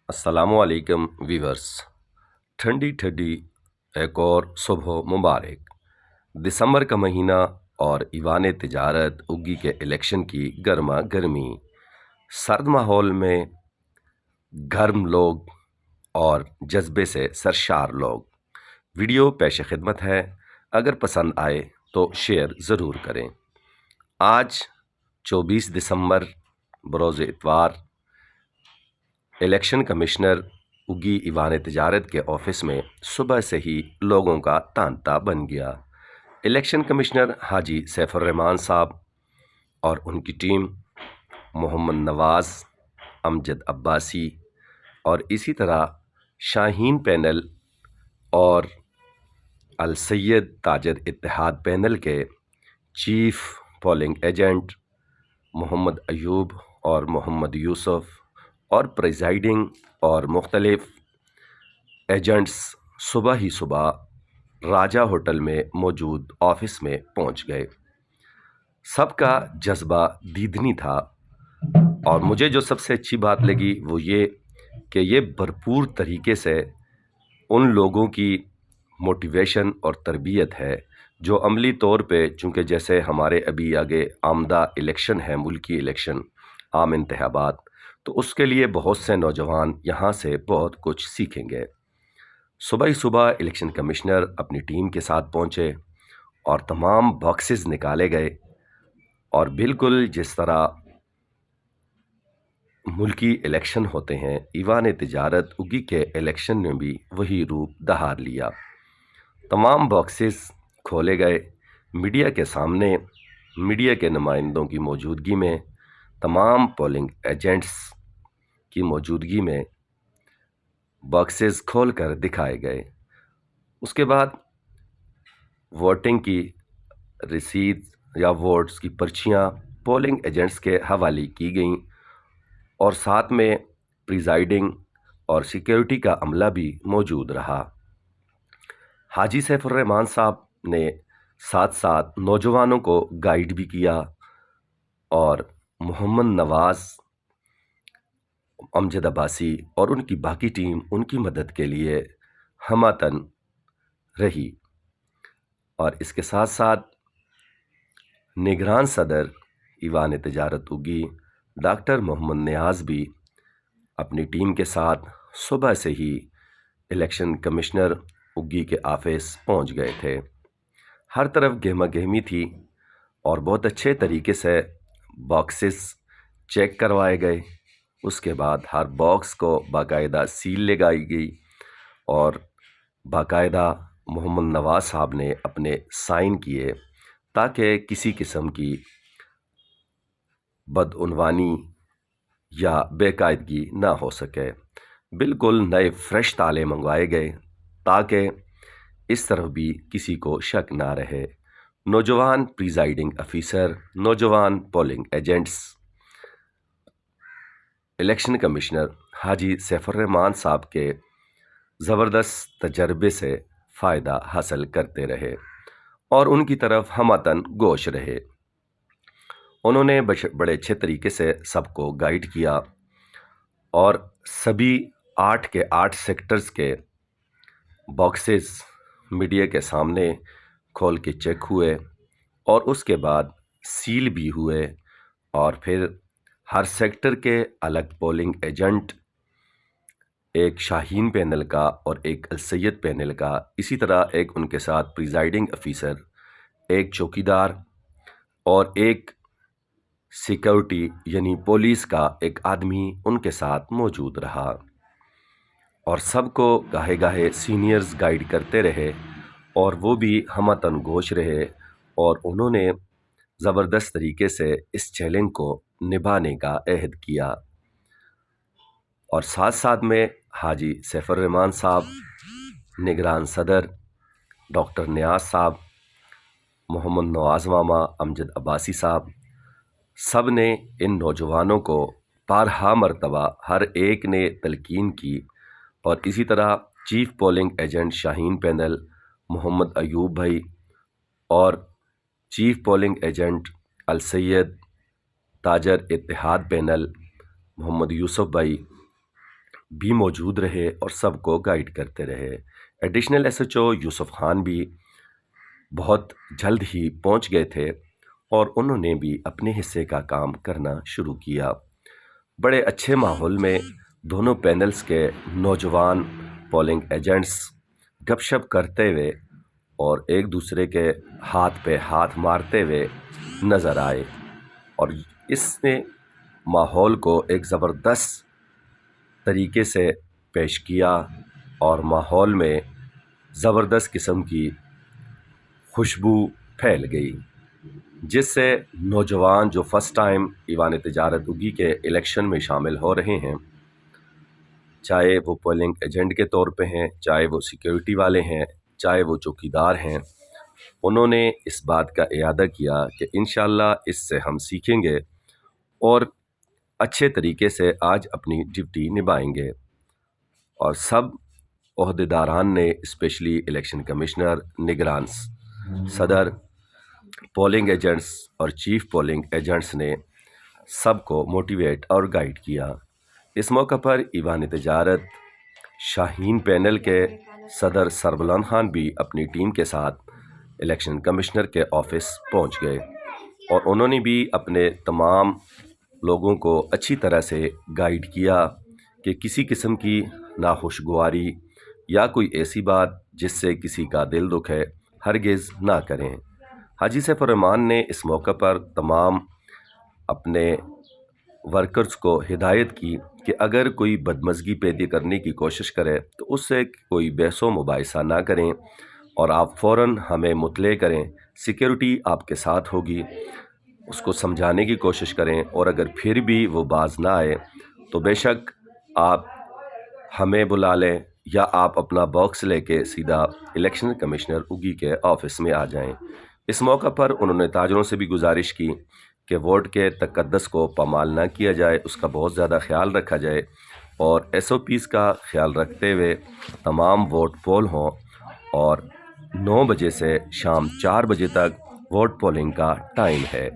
السلام علیکم ویورز، ٹھنڈی ٹھنڈی ایک اور صبح مبارک۔ دسمبر کا مہینہ اور ایوان تجارت اگی کے الیکشن کی گرما گرمی، سرد ماحول میں گرم لوگ اور جذبے سے سرشار لوگ۔ ویڈیو پیش خدمت ہے، اگر پسند آئے تو شیئر ضرور کریں۔ آج 24 دسمبر بروز اتوار، الیکشن کمشنر اگی ایوان تجارت کے آفس میں صبح سے ہی لوگوں کا تانتا بن گیا۔ الیکشن کمشنر حاجی سیف الرحمان صاحب اور ان کی ٹیم محمد نواز، امجد عباسی اور اسی طرح شاہین پینل اور السید تاجر اتحاد پینل کے چیف پولنگ ایجنٹ محمد ایوب اور محمد یوسف اور پریزائڈنگ اور مختلف ایجنٹس صبح ہی صبح راجہ ہوٹل میں موجود آفس میں پہنچ گئے۔ سب کا جذبہ دیدنی تھا، اور مجھے جو سب سے اچھی بات لگی وہ یہ کہ یہ بھرپور طریقے سے ان لوگوں کی موٹیویشن اور تربیت ہے جو عملی طور پہ، چونکہ جیسے ہمارے ابھی آگے آمدہ الیکشن ہے، ملکی الیکشن، عام انتخابات، تو اس کے لیے بہت سے نوجوان یہاں سے بہت کچھ سیکھیں گے۔ صبح ہی صبح الیکشن کمشنر اپنی ٹیم کے ساتھ پہنچے اور تمام باکسز نکالے گئے، اور بالکل جس طرح ملکی الیکشن ہوتے ہیں، ایوان تجارت اگی کے الیکشن نے بھی وہی روپ دہار لیا۔ تمام باکسز کھولے گئے، میڈیا کے سامنے، میڈیا کے نمائندوں کی موجودگی میں، تمام پولنگ ایجنٹس کی موجودگی میں باکسز کھول کر دکھائے گئے۔ اس کے بعد ووٹنگ کی رسید یا ووٹس کی پرچیاں پولنگ ایجنٹس کے حوالے کی گئیں، اور ساتھ میں پریزائڈنگ اور سیکیورٹی کا عملہ بھی موجود رہا۔ حاجی سیف الرحمان صاحب نے ساتھ ساتھ نوجوانوں کو گائیڈ بھی کیا، اور محمد نواز، امجد عباسی اور ان کی باقی ٹیم ان کی مدد کے لیے ہمہ رہی۔ اور اس کے ساتھ ساتھ نگران صدر ایوان تجارت اگی ڈاکٹر محمد نیاز بھی اپنی ٹیم کے ساتھ صبح سے ہی الیکشن کمشنر اگی کے آفس پہنچ گئے تھے۔ ہر طرف گہما گہمی تھی، اور بہت اچھے طریقے سے باکسز چیک کروائے گئے۔ اس کے بعد ہر باکس کو باقاعدہ سیل لگائی گئی، اور باقاعدہ محمد نواز صاحب نے اپنے سائن کیے تاکہ کسی قسم کی بدعنوانی یا بے قاعدگی نہ ہو سکے۔ بالکل نئے فریش تالے منگوائے گئے تاکہ اس طرف بھی کسی کو شک نہ رہے۔ نوجوان پریزائڈنگ افیسر، نوجوان پولنگ ایجنٹس الیکشن کمشنر حاجی سیف الرحمان صاحب کے زبردست تجربے سے فائدہ حاصل کرتے رہے اور ان کی طرف ہمہ گوش رہے۔ انہوں نے بڑے اچھے طریقے سے سب کو گائیڈ کیا، اور سبھی 8 کے 8 سیکٹرز کے باکسز میڈیا کے سامنے کھول کے چیک ہوئے، اور اس کے بعد سیل بھی ہوئے، اور پھر ہر سیکٹر کے الگ پولنگ ایجنٹ، ایک شاہین پینل کا اور ایک السید پینل کا، اسی طرح ایک ان کے ساتھ پریزائڈنگ افیسر، ایک چوکیدار اور ایک سیکیورٹی یعنی پولیس کا ایک آدمی ان کے ساتھ موجود رہا، اور سب کو گاہے گاہے سینئرز گائیڈ کرتے رہے، اور وہ بھی ہمہ گوش رہے، اور انہوں نے زبردست طریقے سے اس چیلنج کو نبھانے کا عہد کیا۔ اور ساتھ ساتھ میں حاجی سیف الرحمان صاحب، نگران صدر ڈاکٹر نیاز صاحب، محمد نواز ماما، امجد عباسی صاحب، سب نے ان نوجوانوں کو بارہا مرتبہ ہر ایک نے تلقین کی، اور اسی طرح چیف پولنگ ایجنٹ شاہین پینل محمد ایوب بھائی اور چیف پولنگ ایجنٹ السید تاجر اتحاد پینل محمد یوسف بھائی، بھی موجود رہے اور سب کو گائیڈ کرتے رہے۔ ایڈیشنل ایس ایچ او یوسف خان بھی بہت جلد ہی پہنچ گئے تھے اور انہوں نے بھی اپنے حصے کا کام کرنا شروع کیا۔ بڑے اچھے ماحول میں دونوں پینلز کے نوجوان پولنگ ایجنٹس گپ شپ کرتے ہوئے اور ایک دوسرے کے ہاتھ پہ ہاتھ مارتے ہوئے نظر آئے، اور اس نے ماحول کو ایک زبردست طریقے سے پیش کیا اور ماحول میں زبردست قسم کی خوشبو پھیل گئی، جس سے نوجوان جو فرسٹ ٹائم ایوان تجارت اگی کے الیکشن میں شامل ہو رہے ہیں، چاہے وہ پولنگ ایجنٹ کے طور پہ ہیں، چاہے وہ سیکیورٹی والے ہیں، چاہے وہ چوکیدار ہیں، انہوں نے اس بات کا اعادہ کیا کہ انشاءاللہ اس سے ہم سیکھیں گے اور اچھے طریقے سے آج اپنی ڈیوٹی نبھائیں گے۔ اور سب عہدیداران نے، اسپیشلی الیکشن کمشنر، نگران صدر، پولنگ ایجنٹس اور چیف پولنگ ایجنٹس نے سب کو موٹیویٹ اور گائیڈ کیا۔ اس موقع پر ایوان تجارت شاہین پینل کے صدر سربلند خان بھی اپنی ٹیم کے ساتھ الیکشن کمشنر کے آفس پہنچ گئے اور انہوں نے بھی اپنے تمام لوگوں کو اچھی طرح سے گائیڈ کیا کہ کسی قسم کی ناخوشگواری یا کوئی ایسی بات جس سے کسی کا دل دکھے ہرگز نہ کریں۔ حاجی سیف الرحمان نے اس موقع پر تمام اپنے ورکرز کو ہدایت کی کہ اگر کوئی بدمزگی پیدا کرنے کی کوشش کرے تو اس سے کوئی بحث و مباحثہ نہ کریں اور آپ فوراً ہمیں مطلع کریں، سیکیورٹی آپ کے ساتھ ہوگی، اس کو سمجھانے کی کوشش کریں، اور اگر پھر بھی وہ باز نہ آئے تو بے شک آپ ہمیں بلا لیں یا آپ اپنا باکس لے کے سیدھا الیکشن کمشنر اگی کے آفس میں آ جائیں۔ اس موقع پر انہوں نے تاجروں سے بھی گزارش کی کہ ووٹ کے تقدس کو پامال نہ کیا جائے، اس کا بہت زیادہ خیال رکھا جائے اور ایس او پیز کا خیال رکھتے ہوئے تمام ووٹ پول ہوں، اور 9 بجے سے شام 4 بجے تک ووٹ پولنگ کا ٹائم ہے۔